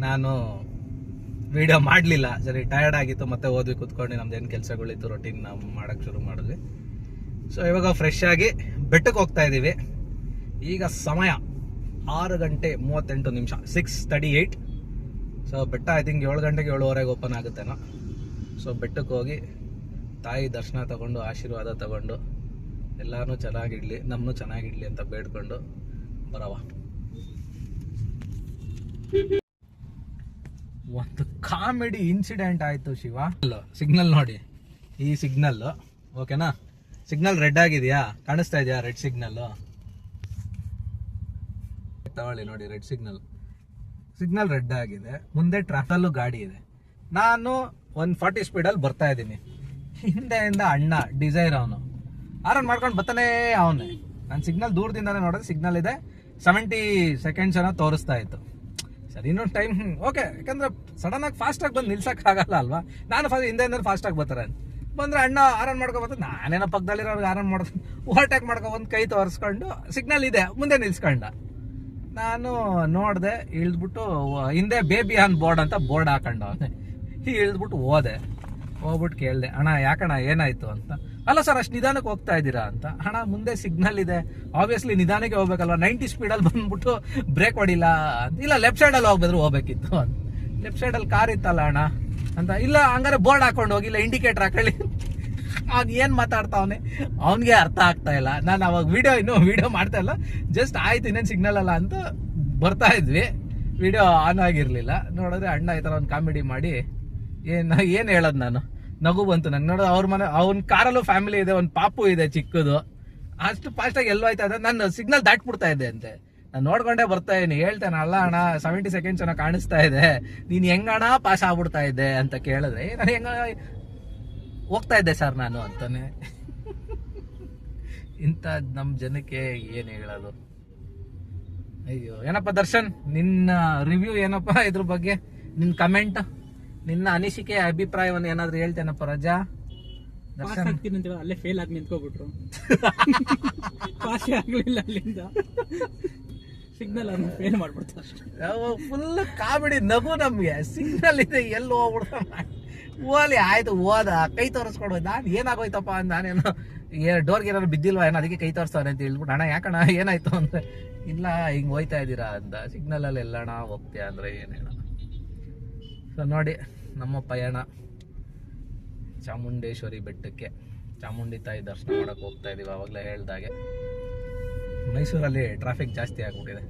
ನಾನು ವಿಡಿಯೋ ಮಾಡಲಿಲ್ಲ, ಸರಿ ಟಯರ್ಡ್ ಆಗಿತ್ತು. ಮತ್ತೆ ಹೋದ್ವಿ ಕೂತ್ಕೊಂಡು ನಮ್ದು ಏನು ಕೆಲಸಗಳಿತ್ತು ರೊಟೀನ್ ನಾವು ಮಾಡೋಕ್ಕೆ ಶುರು ಮಾಡಿದ್ವಿ. ಸೊ ಇವಾಗ ಫ್ರೆಶ್ ಆಗಿ ಬೆಟ್ಟಕ್ಕೆ ಹೋಗ್ತಾ ಇದ್ದೀವಿ. ಈಗ ಸಮಯ 6:38 6:38. ಸೊ ಬೆಟ್ಟ ಐ ಥಿಂಕ್ 7 ಗಂಟೆಗೆ 7:15 ಓಪನ್ ಆಗುತ್ತೇನೋ. ಸೊ ಬೆಟ್ಟಕ್ಕೆ ಹೋಗಿ ತಾಯಿ ದರ್ಶನ ತಗೊಂಡು ಆಶೀರ್ವಾದ ತಗೊಂಡು ಎಲ್ಲಾನು ಚೆನ್ನಾಗಿಡ್ಲಿ, ನಮ್ಮನ್ನು ಚೆನ್ನಾಗಿಡ್ಲಿ ಅಂತ ಬೇಡ್ಕೊಂಡು ಬರವ. ಒಂದು ಕಾಮಿಡಿ ಇನ್ಸಿಡೆಂಟ್ ಆಯ್ತು ಶಿವ. ಸಿಗ್ನಲ್ ನೋಡಿ, ಈ ಸಿಗ್ನಲ್ ಓಕೆನಾ? ಸಿಗ್ನಲ್ ರೆಡ್ ಆಗಿದೆಯಾ, ಕಾಣಿಸ್ತಾ ಇದೆಯಾ ರೆಡ್ ಸಿಗ್ನಲ್? ತಗೊಳ್ಳಿ ನೋಡಿ, ರೆಡ್ ಸಿಗ್ನಲ್ ರೆಡ್ ಆಗಿದೆ. ಮುಂದೆ ಟ್ರಾಫಿಕ್ ಗಾಡಿ ಇದೆ. ನಾನು 140 ಸ್ಪೀಡಲ್ಲಿ ಬರ್ತಾ ಇದ್ದೀನಿ. ಹಿಂದೆಯಿಂದ ಅಣ್ಣ ಡಿಸೈರ್ ಅವನು ಆರನ್ ಮಾಡ್ಕೊಂಡು ಬರ್ತಾನೆ ಅವನೇ. ನಾನು ಸಿಗ್ನಲ್ ದೂರದಿಂದಾನೆ ನೋಡಿದ್ರೆ ಸಿಗ್ನಲ್ ಇದೆ, 70 ಸೆಕೆಂಡ್ಸ್ ಏನೋ ತೋರಿಸ್ತಾ ಇತ್ತು. ಸರಿ ಇನ್ನೊಂದು ಟೈಮ್ ಓಕೆ, ಯಾಕಂದ್ರೆ ಸಡನ್ ಆಗಿ ಫಾಸ್ಟ್ ಆಗಿ ಬಂದು ನಿಲ್ಸಕ್ ಆಗಲ್ಲ ಅಲ್ವಾ. ನಾನು ಹಿಂದೆ ಫಾಸ್ಟ್ ಆಗಿ ಬರ್ತಾರೆ ಬಂದ್ರೆ ಅಣ್ಣ ಆರನ್ ಮಾಡ್ಕೊಬರ್ತ, ನಾನೇನೋ ಪಕ್ಕದಲ್ಲಿರೋರ್ಗೆ ಆರನ್ ಮಾಡ್ಕೊಂಡು ಓವರ್ಟೇಕ್ ಮಾಡ್ಕೊಂಡು ಕೈ ತೋರಿಸ್ಕೊಂಡು ಸಿಗ್ನಲ್ ಇದೆ ಮುಂದೆ ನಿಲ್ಸ್ಕೊಂಡ. ನಾನು ನೋಡಿದೆ, ಇಳಿದ್ಬಿಟ್ಟು ಹಿಂದೆ ಬೇಬಿ ಆನ್ ಬೋರ್ಡ್ ಅಂತ ಬೋರ್ಡ್ ಹಾಕೊಂಡ ಅವನೇ. ಇಳಿದ್ಬಿಟ್ಟು ಹೋಗ್ಬಿಟ್ಟು ಕೇಳಿದೆ, ಅಣ್ಣ ಯಾಕಣ್ಣ ಏನಾಯ್ತು ಅಂತ. ಅಲ್ಲ ಸರ್ ಅಷ್ಟು ನಿಧಾನಕ್ಕೆ ಹೋಗ್ತಾ ಇದ್ದೀರಾ ಅಂತ. ಅಣ್ಣ ಮುಂದೆ ಸಿಗ್ನಲ್ ಇದೆ, ಆಬ್ವಿಯಸ್ಲಿ ನಿಧಾನಕ್ಕೆ ಹೋಗ್ಬೇಕಲ್ವಾ, 90 ಸ್ಪೀಡಲ್ಲಿ ಬಂದ್ಬಿಟ್ಟು ಬ್ರೇಕ್ ಹೊಡಿಲ್ಲ ಅಂತ. ಇಲ್ಲ ಲೆಫ್ಟ್ ಸೈಡಲ್ಲಿ ಹೋಗ್ಬೇಕಿತ್ತು ಅಂತ. ಲೆಫ್ಟ್ ಸೈಡಲ್ಲಿ ಕಾರ್ ಇತ್ತಲ್ಲ ಅಣ್ಣ ಅಂತ. ಇಲ್ಲ ಹಂಗಾರೆ ಬೋರ್ಡ್ ಹಾಕೊಂಡು ಹೋಗಿಲ್ಲ, ಇಂಡಿಕೇಟರ್ ಹಾಕೊಳ್ಳಿ. ಅವ್ನು ಏನು ಮಾತಾಡ್ತಾವನೆ ಅವನಿಗೆ ಅರ್ಥ ಆಗ್ತಾ ಇಲ್ಲ. ನಾನು ಅವಾಗ ವಿಡಿಯೋ ಮಾಡ್ತಾ ಇಲ್ಲ, ಜಸ್ಟ್ ಆಯ್ತು ಇನ್ನೇನು ಸಿಗ್ನಲ್ ಅಲ್ಲ ಅಂತ ಬರ್ತಾ ಇದ್ವಿ. ವಿಡಿಯೋ ಆನ್ ಆಗಿರ್ಲಿಲ್ಲ. ನೋಡಿದ್ರೆ ಅಣ್ಣ ಈ ಥರ ಒಂದು ಕಾಮಿಡಿ ಮಾಡಿ ಏನು ಹೇಳೋದು, ನಾನು ನಗು ಬಂತು ನಂಗೆ. ನೋಡೋದು ಅವ್ರ ಮನೆ, ಅವ್ನ ಕಾರಲ್ಲೂ ಫ್ಯಾಮಿಲಿ ಇದೆ, ಒಂದು ಪಾಪು ಇದೆ ಚಿಕ್ಕದು. ಅಷ್ಟು ಫಾಸ್ಟಾಗಿ ಎಲ್ಲೋ ಆಯ್ತಾ ಇದೆ, ನಾನು ಸಿಗ್ನಲ್ ದಾಟ್ಬಿಡ್ತಾ ಇದ್ದೆ ಅಂತೆ. ನಾನು ನೋಡ್ಕೊಂಡೇ ಬರ್ತಾ ಇದೀನಿ. ಹೇಳ್ತೇನೆ, ಅಲ್ಲ ಅಣ್ಣ 70 ಸೆಕೆಂಡ್ಸ್ ಏನೋ ಕಾಣಿಸ್ತಾ ಇದೆ, ನೀನು ಹೆಂಗಣ್ಣ ಪಾಸ್ ಆಗ್ಬಿಡ್ತಾ ಇದ್ದೆ ಅಂತ ಕೇಳಿದ್ರೆ, ನಾನು ಹೆಂಗ ಹೋಗ್ತಾ ಇದ್ದೆ ಸರ್ ನಾನು ಅಂತಾನೆ. ಇಂಥ ನಮ್ಮ ಜನಕ್ಕೆ ಏನು ಹೇಳೋದು. ಅಯ್ಯೋ, ಏನಪ್ಪ ದರ್ಶನ್, ನಿನ್ನ ರಿವ್ಯೂ ಏನಪ್ಪ ಇದ್ರ ಬಗ್ಗೆ, ನಿನ್ನ ಕಮೆಂಟ್, ನಿನ್ನ ಅನಿಸಿಕೆ ಅಭಿಪ್ರಾಯವನ್ನು ಏನಾದ್ರು ಹೇಳ್ತೇನಪ್ಪ ರಜಾ? ದರ್ಶನ್ ಅಲ್ಲೇ ಫೇಲ್ ಆಗಿ ನಿಂತ್ಕೊಬಿಟ್ರು, ಪಾಸ್ ಆಗ್ಲಿಲ್ಲ, ಅಲ್ಲಿಂದ ಸಿಗ್ನಲ್ ಅನ್ನು ಫೇಲ್ ಮಾಡ್ಬಿಡ್ತಾರೆ ಅಷ್ಟೇ. ಫುಲ್ ಕಾಮಿಡಿ ನಗು ನಮ್ಗೆ. ಸಿಗ್ನಲ್ ಇದೆ, ಎಲ್ಲಿ ಹೋಗ್ಬಿಡ್ತಾನೆ. ಓಲಿ ಆಯ್ತು, ಹೋದ ಕೈ ತೋರಿಸ್ಕೊಡು. ನಾನು ಏನಾಗೋಯ್ತಪ್ಪ ಅಂತ, ನಾನೇನೋ ಡೋರ್ಗೆ ಏನಾದ್ರು ಬಿದ್ದಿಲ್ವಾ ಏನೋ ಅದಕ್ಕೆ ಕೈ ತೋರಿಸ್ತಾನೆ ಅಂತ ಹೇಳ್ಬಿಟ್ಟು, ಅಣ್ಣ ಯಾಕಣ್ಣ ಏನಾಯ್ತು ಅಂದ್ರೆ, ಇಲ್ಲ ಹಿಂಗೆ ಹೋಯ್ತಾ ಇದ್ದೀರಾ ಅಂತ. ಸಿಗ್ನಲಲ್ಲಿ ಎಲ್ಲಣ್ಣ ಹೋಗ್ತೀಯ ಅಂದ್ರೆ ಏನೇಣ. ಸೊ ನೋಡಿ ನಮ್ಮ ಪಯಣ ಚಾಮುಂಡೇಶ್ವರಿ ಬೆಟ್ಟಕ್ಕೆ, ಚಾಮುಂಡಿ ತಾಯಿ ದರ್ಶನ ಮಾಡೋಕೆ ಹೋಗ್ತಾ ಇದೀವಿ. ಆವಾಗಲೇ ಹೇಳ್ದಾಗೆ ಮೈಸೂರಲ್ಲಿ ಟ್ರಾಫಿಕ್ ಜಾಸ್ತಿ ಆಗ್ಬಿಟ್ಟಿದೆ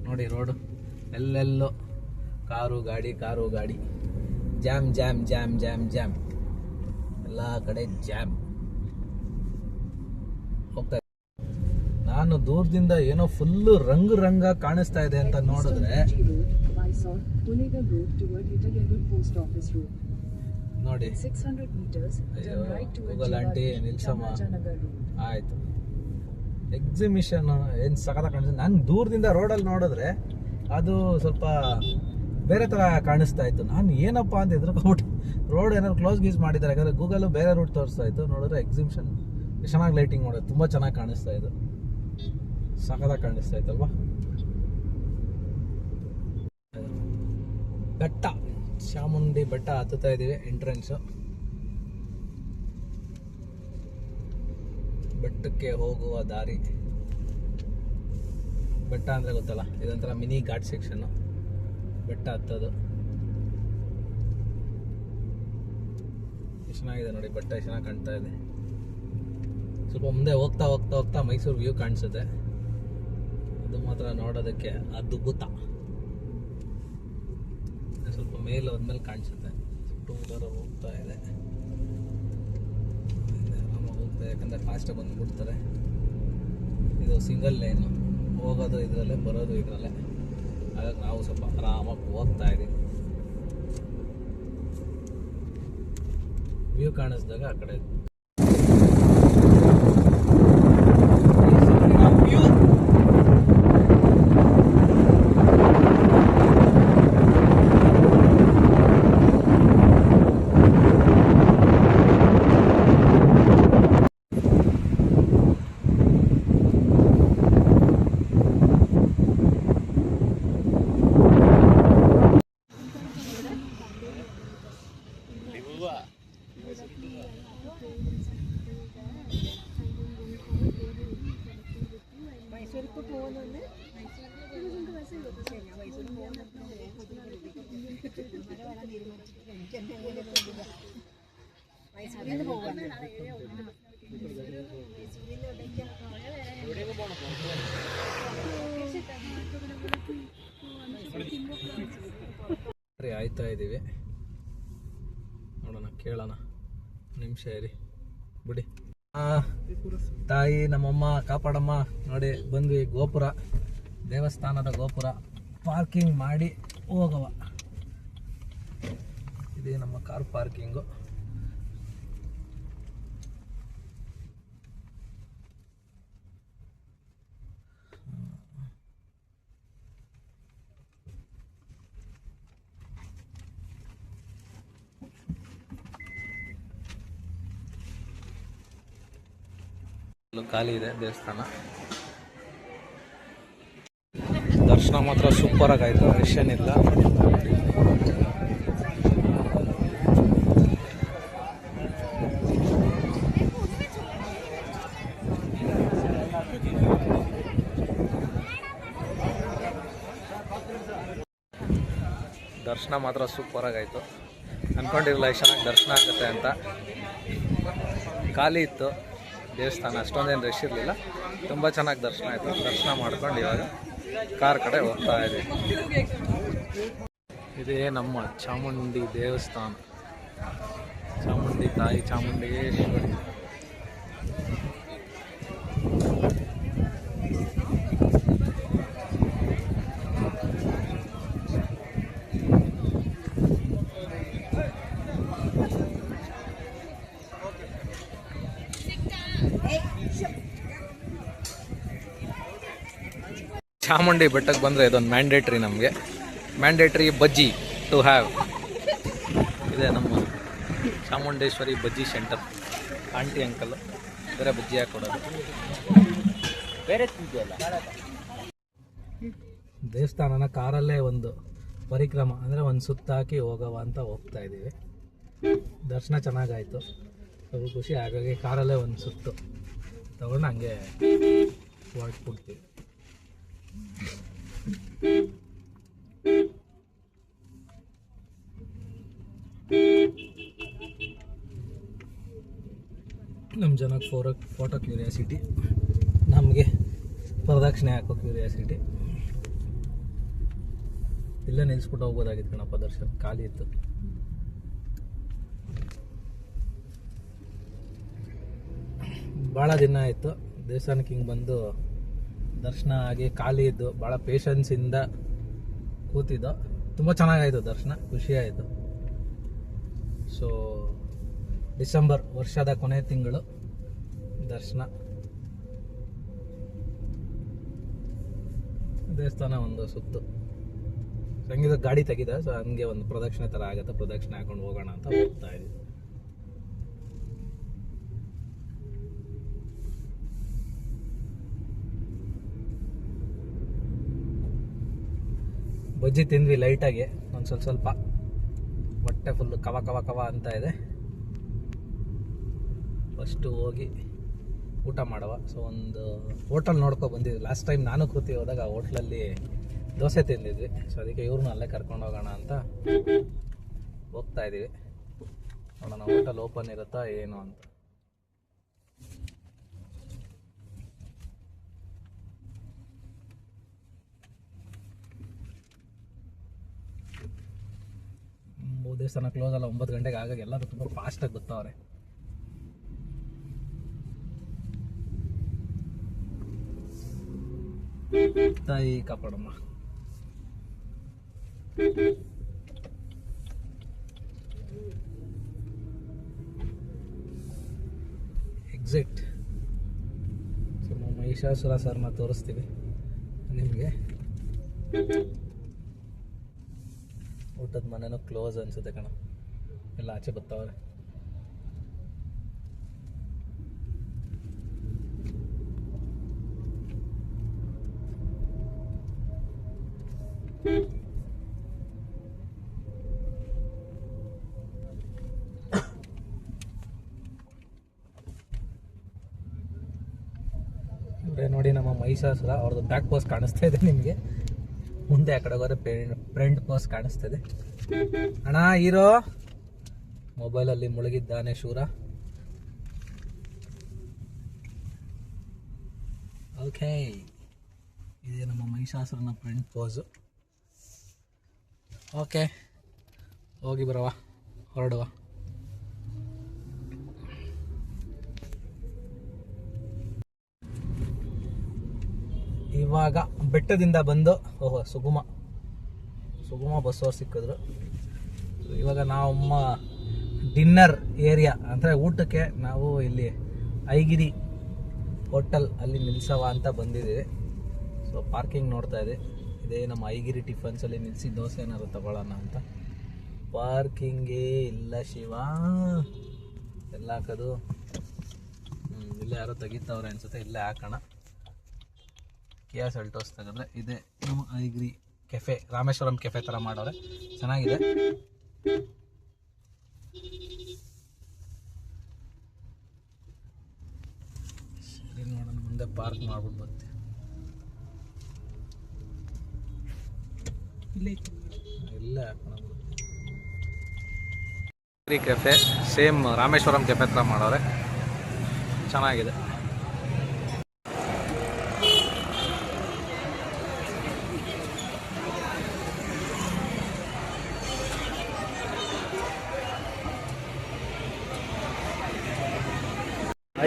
ನೋಡಿ. ರೋಡು ಎಲ್ಲೆಲ್ಲೋ ಕಾರು ಗಾಡಿ, ಜಾಮ್ ಎಲ್ಲ ಕಡೆ ಜಾಮ್. ಹೋಗ್ತಾ ನಾನು ದೂರದಿಂದ ಏನೋ ಫುಲ್ಲು ರಂಗ ಕಾಣಿಸ್ತಾ ಇದೆ ಅಂತ ನೋಡಿದ್ರೆ ನೋಡಿ, ಗೂಗಲ್ ಆಂಟಿ ನಿಲ್ಸಮ್ಮ ಆಯ್ತು. ಎಕ್ಸಿಬಿಷನ್ ಏನು ಸಖತ್ ಕಾಣಿಸ್ತದೆ. ನಾನು ದೂರದಿಂದ ರೋಡಲ್ಲಿ ನೋಡಿದ್ರೆ ಅದು ಸ್ವಲ್ಪ ಬೇರೆ ಥರ ಕಾಣಿಸ್ತಾ ಇತ್ತು. ನಾನು ಏನಪ್ಪ ಅಂತ ಎದುರ್ಕೊಂಡ್ಬಿಟ್ಟು ರೋಡ್ ಏನಾದ್ರು ಕ್ಲೋಸ್ ಮಾಡಿದ್ದಾರೆ, ಯಾಕಂದರೆ ಗೂಗಲ್ ಬೇರೆ ರೂಟ್ ತೋರಿಸ್ತಾ ಇತ್ತು. ನೋಡಿದ್ರೆ ಎಕ್ಸಿಬಿಷನ್ ಚೆನ್ನಾಗಿ ಲೈಟಿಂಗ್ ಮಾಡೋದು, ತುಂಬ ಚೆನ್ನಾಗಿ ಕಾಣಿಸ್ತಾ ಇತ್ತು, ಸಖತ್ತಾಗಿ ಕಾಣಿಸ್ತಾ ಇತ್ತಲ್ವಾ. ಬೆಟ್ಟ, ಚಾಮುಂಡಿ ಬೆಟ್ಟ ಹತ್ತುತ್ತಾ ಇದ್ದೀವಿ. ಎಂಟ್ರೆನ್ಸು ಬೆಟ್ಟಕ್ಕೆ ಹೋಗುವ ದಾರಿ. ಬೆಟ್ಟ ಅಂದರೆ ಗೊತ್ತಲ್ಲ, ಇದೊಂಥರ ಮಿನಿ ಘಾಟ್ ಸೆಕ್ಷನ್ನು. ಬೆಟ್ಟ ಹತ್ತೋದು ಚೆನ್ನಾಗಿದೆ ನೋಡಿ, ಬೆಟ್ಟ ಚೆನ್ನಾಗಿ ಕಾಣ್ತಾ ಇದೆ. ಸ್ವಲ್ಪ ಮುಂದೆ ಹೋಗ್ತಾ ಮೈಸೂರು ವ್ಯೂ ಕಾಣಿಸುತ್ತೆ. ಅದು ಮಾತ್ರ ನೋಡೋದಕ್ಕೆ ಅದ್ಭುತ. ಸ್ವಲ್ಪ ಮೇಲೆ ಹೋದ್ಮೇಲೆ ಕಾಣಿಸುತ್ತೆ. ಟೂ ವೀಲರ್ ಹೋಗ್ತಾ ಇದೆ, ಹೋಗ್ತಾ, ಯಾಕಂದರೆ ಫಾಸ್ಟಾಗಿ ಬಂದುಬಿಡ್ತಾರೆ. ಇದು ಸಿಂಗಲ್ ಲೈನು, ಹೋಗೋದು ಇದರಲ್ಲೇ ಬರೋದು ಇದರಲ್ಲೇ. ಹಾಗಾಗಿ ನಾವು ಸ್ವಲ್ಪ ಆರಾಮಾಗಿ ಹೋಗ್ತಾ ಇದ್ದೀವಿ. ವ್ಯೂ ಕಾಣಿಸಿದಾಗ ಆ ಕಡೆ ಆಯ್ತಾ ಇದ್ದೀವಿ, ನೋಡೋಣ ಕೇಳೋಣ. ನಿಮಿಷ ಇರಿ ಬಿಡಿ. ತಾಯಿ ನಮ್ಮಮ್ಮ ಕಾಪಾಡಮ್ಮ. ನೋಡಿ ಬಂದ್ವಿ, ಗೋಪುರ, ದೇವಸ್ಥಾನದ ಗೋಪುರ. ಪಾರ್ಕಿಂಗ್ ಮಾಡಿ ಹೋಗವ. ಇದೇ ನಮ್ಮ ಕಾರ್ ಪಾರ್ಕಿಂಗು. ಖಾಲಿ ಇದೆ ದೇವಸ್ಥಾನ. ದರ್ಶನ ಮಾತ್ರ ಸೂಪರ್ ಆಗಾಯ್ತು, ರಶ್ ಏನಿಲ್ಲ. ದರ್ಶನ ಮಾತ್ರ ಸೂಪರ್ ಆಗಾಯ್ತು. ಅನ್ಕೊಂಡಿರಲಿಲ್ಲ ಇಷ್ಟು ಚೆನ್ನಾಗಿ ದರ್ಶನ ಆಗುತ್ತೆ ಅಂತ. ಖಾಲಿ ಇತ್ತು ದೇವಸ್ಥಾನ, ಅಷ್ಟೊಂದೇನು ರಶ್ ಇರಲಿಲ್ಲ. ತುಂಬ ಚೆನ್ನಾಗಿ ದರ್ಶನ ಆಯಿತು. ದರ್ಶನ ಮಾಡ್ಕೊಂಡು ಇವಾಗ ಕಾರ್ ಕಡೆ ಹೋಗ್ತಾ ಇದ್ದೀವಿ. ಇದೇ ನಮ್ಮ ಚಾಮುಂಡಿ ದೇವಸ್ಥಾನ, ಚಾಮುಂಡಿ ತಾಯಿ ಚಾಮುಂಡೇಶ್ವರಿ. ಚಾಮುಂಡಿ ಬೆಟ್ಟಕ್ಕೆ ಬಂದರೆ ಇದೊಂದು ಮ್ಯಾಂಡೇಟ್ರಿ, ನಮಗೆ ಮ್ಯಾಂಡೇಟ್ರಿ ಬಜ್ಜಿ ಟು ಹ್ಯಾವ್. ಇದೆ ನಮ್ಮ Chamundeshwari bajji centre. Aunty uncle ಬೇರೆ ಬಜ್ಜಿ ಹಾಕೊಡೋದು. ಬೇರೆ ದೇವಸ್ಥಾನನ ಕಾರಲ್ಲೇ ಒಂದು ಪರಿಕ್ರಮ, ಅಂದರೆ ಒಂದು ಸುತ್ತ ಹಾಕಿ ಹೋಗವ ಅಂತ ಹೋಗ್ತಾ ಇದ್ದೀವಿ. ದರ್ಶನ ಚೆನ್ನಾಗಾಯಿತು, ಸ್ವಲ್ಪ ಖುಷಿ. ಹಾಗಾಗಿ ಕಾರಲ್ಲೇ ಒಂದು ಸುತ್ತು ತಗೊಂಡು ಹಂಗೆ ಹೊರಟ್ಬಿಡ್ತೀವಿ. ನಮ್ಮ ಜನಕ್ಕೆ ಫೋಟೋ ಕ್ಯೂರಿಯಾಸಿಟಿ, ನಮಗೆ ಪ್ರದಕ್ಷಿಣೆ ಹಾಕೋ ಕ್ಯೂರಿಯಾಸಿಟಿ. ಇಲ್ಲೇ ನಿಲ್ಲಿಸ್ಬಿಟ್ಟು ಹೋಗ್ಬೋದಾಗಿತ್ತು ಕಣಪ್ಪ, ದರ್ಶನ ಖಾಲಿ ಇತ್ತು. ಭಾಳ ದಿನ ಆಯಿತು ದೇವಸ್ಥಾನಕ್ಕೆ ಹಿಂಗೆ ಬಂದು ದರ್ಶನ ಆಗಿ ಖಾಲಿ ಇದ್ದು. ಭಾಳ ಪೇಷನ್ಸಿಂದ ಕೂತಿದ್ದು. ತುಂಬ ಚೆನ್ನಾಗಾಯಿತು ದರ್ಶನ, ಖುಷಿಯಾಯಿತು. ಸೊ ಡಿಸೆಂಬರ್, ವರ್ಷದ ಕೊನೆ ತಿಂಗಳು ದರ್ಶನ. ದೇವಸ್ಥಾನ ಒಂದು ಸುತ್ತು ಸಂಗೀತ ಗಾಡಿ ತೆಗಿದೆ. ಸೊ ಹಂಗೆ ಒಂದು ಪ್ರದಕ್ಷಿಣೆ ಥರ ಆಗುತ್ತೆ, ಪ್ರದಕ್ಷಿಣೆ ಹಾಕೊಂಡು ಹೋಗೋಣ ಅಂತ ಹೋಗ್ತಾ ಇದ್ದೀವಿ. ಬಜ್ಜಿ ತಿಂದ್ವಿ ಲೈಟಾಗಿ, ಒಂದು ಸ್ವಲ್ಪ ಹೊಟ್ಟೆ ಫುಲ್ಲು ಕವ ಕವ ಕವ ಅಂತ ಇದೆ. ಫಸ್ಟು ಹೋಗಿ ಊಟ ಮಾಡವ. ಸೊ ಒಂದು ಹೋಟೆಲ್ ನೋಡ್ಕೊ ಬಂದಿದ್ವಿ. ಲಾಸ್ಟ್ ಟೈಮ್ ನಾನು ಕೃತಿ ಹೋದಾಗ ಆ ಹೋಟ್ಲಲ್ಲಿ ದೋಸೆ ತಿಂದಿದ್ವಿ. ಸೊ ಅದಕ್ಕೆ ಇವ್ರನ್ನೂ ಅಲ್ಲೇ ಕರ್ಕೊಂಡು ಹೋಗೋಣ ಅಂತ ಹೋಗ್ತಾ ಇದ್ದೀವಿ. ನೋಡೋಣ ಹೋಟೆಲ್ ಓಪನ್ ಇರುತ್ತಾ ಏನು ಅಂತ. ದೇವಸ್ಥಾನ ಕ್ಲೋಸ್ ಅಲ್ಲ 9 ಗಂಟೆಗೆ. ಹಾಗಾಗಿ ಎಲ್ಲರೂ ತುಂಬ ಫಾಸ್ಟಾಗಿ ಬರ್ತಾವ್ರೆ. ತಾಯಿ ಕಾಪಾಡಮ್ಮ. ಎಕ್ಸಿಟ್. ಸೊ ನಾವು ಮಹಿಷಾಸುರ ಸರ್ನ ತೋರಿಸ್ತೀವಿ ನಿಮಗೆ. ಊಟದ ಮನೆನೂ ಕ್ಲೋಸ್ ಅನ್ಸುತ್ತೆ ಕಣ, ಎಲ್ಲ ಆಚೆ ಬರ್ತಾವ್ರೆ. ಇವರೇ ನೋಡಿ ನಮ್ಮ ಮಹಿಷಾಸುರ. ಅವ್ರದ್ದು ಬ್ಯಾಕ್ ಪೋಸ್ ಕಾಣಿಸ್ತಾ ಇದೆ ನಿಮಗೆ. ಮುಂದೆ ಆ ಕಡೆ ಹೋದ್ರೆ ಫ್ರಂಟ್ ಪೋಸ್ ಕಾಣಿಸ್ತಾ ಇದೆ. ಅಣ್ಣ ಹೀರೋ ಮೊಬೈಲಲ್ಲಿ ಮುಳುಗಿದ್ದಾನೆ ಶೂರ. ಓಕೆ, ಇದೇ ನಮ್ಮ ಮಹಿಷಾಸುರನ ಫ್ರಂಟ್ ಪೋಸು. ಓಕೆ, ಹೋಗಿ ಬರವ, ಹೊರಡುವ. ಇವಾಗ ಬೆಟ್ಟದಿಂದ ಬಂದು ಸುಗುಮ ಬಸ್ ಅವ್ರು ಸಿಕ್ಕಿದ್ರು. ಇವಾಗ ನಮ್ಮ ಡಿನ್ನರ್ ಏರಿಯಾ ಅಂದರೆ ಊಟಕ್ಕೆ ನಾವು ಇಲ್ಲಿ ಐಗಿರಿ ಹೋಟೆಲ್ ಅಲ್ಲಿ ನಿಲ್ಸವ ಅಂತ ಬಂದಿದ್ದೀವಿ. ಸೊ ಪಾರ್ಕಿಂಗ್ ನೋಡ್ತಾ ಇದೆ. ಇದೇ ನಮ್ಮ ಐಗಿರಿ ಟಿಫನ್ಸಲ್ಲಿ ನಿಲ್ಲಿಸಿ ದೋಸೆ ಏನಾದ್ರು ತಗೊಳ್ಳೋಣ ಅಂತ. ಪಾರ್ಕಿಂಗೇ ಇಲ್ಲ ಶಿವ, ಎಲ್ಲ ಹಾಕೋದು ಇಲ್ಲೇ ಯಾರೋ ತೆಗಿತಾವ್ರೆ ಅನ್ಸುತ್ತೆ. ಇಲ್ಲೇ ಹಾಕೋಣ. ಕಿಯಾ ಸೆಲ್ಟೋಸ್ ತೆಗೆದ್ರೆ ಇದೆ ನಮ್ಮ ಐಗಿರಿ ಕೆಫೆ, ರಾಮೇಶ್ವರಂ ಕೆಫೆ ಥರ ಮಾಡೋರೆ, ಚೆನ್ನಾಗಿದೆ. ಸರಿ, ನೋಡೋಣ ಮುಂದೆ ಪಾರ್ಕ್ ಮಾಡ್ಬಿಟ್ಟು ಬರ್ತೀವಿ. ಇಲ್ಲೇ ಕೆಫೆ ಸೇಮ್ ರಾಮೇಶ್ವರಂ ಕೆಫೆ ಥರ ಮಾಡೋರೆ, ಚೆನ್ನಾಗಿದೆ.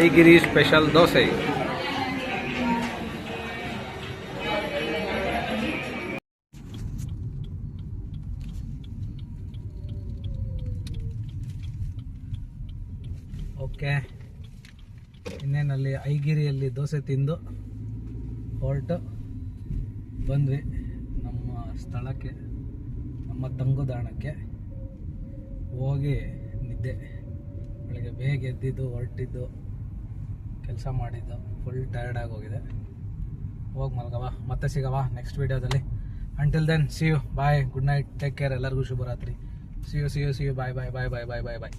ಐಗಿರಿ ಸ್ಪೆಷಲ್ ದೋಸೆ. ಓಕೆ, ಇನ್ನೇನಲ್ಲಿ ಐಗಿರಿಯಲ್ಲಿ ದೋಸೆ ತಿಂದು ಹೊರಟು ಬಂದ್ವಿ ನಮ್ಮ ಸ್ಥಳಕ್ಕೆ, ನಮ್ಮ ತಂಗುದಾಣಕ್ಕೆ. ಹೋಗಿ ನಿದ್ದೆ. ಬೆಳಗ್ಗೆ ಬೇಗ ಎದ್ದಿದ್ದು, ಹೊರಟಿದ್ದು, ಕೆಲಸ ಮಾಡಿದ್ದು, ಫುಲ್ ಟಯರ್ಡ್ ಆಗೋಗಿದೆ. ಹೋಗಿ ಮಲ್ಗವ, ಮತ್ತೆ ಸಿಗವ ನೆಕ್ಸ್ಟ್ ವೀಡಿಯೋದಲ್ಲಿ. Until then see you, bye, good night, take care, ಎಲ್ಲರಿಗೂ ಶುಭರಾತ್ರಿ. See you bye bye bye bye bye bye bye.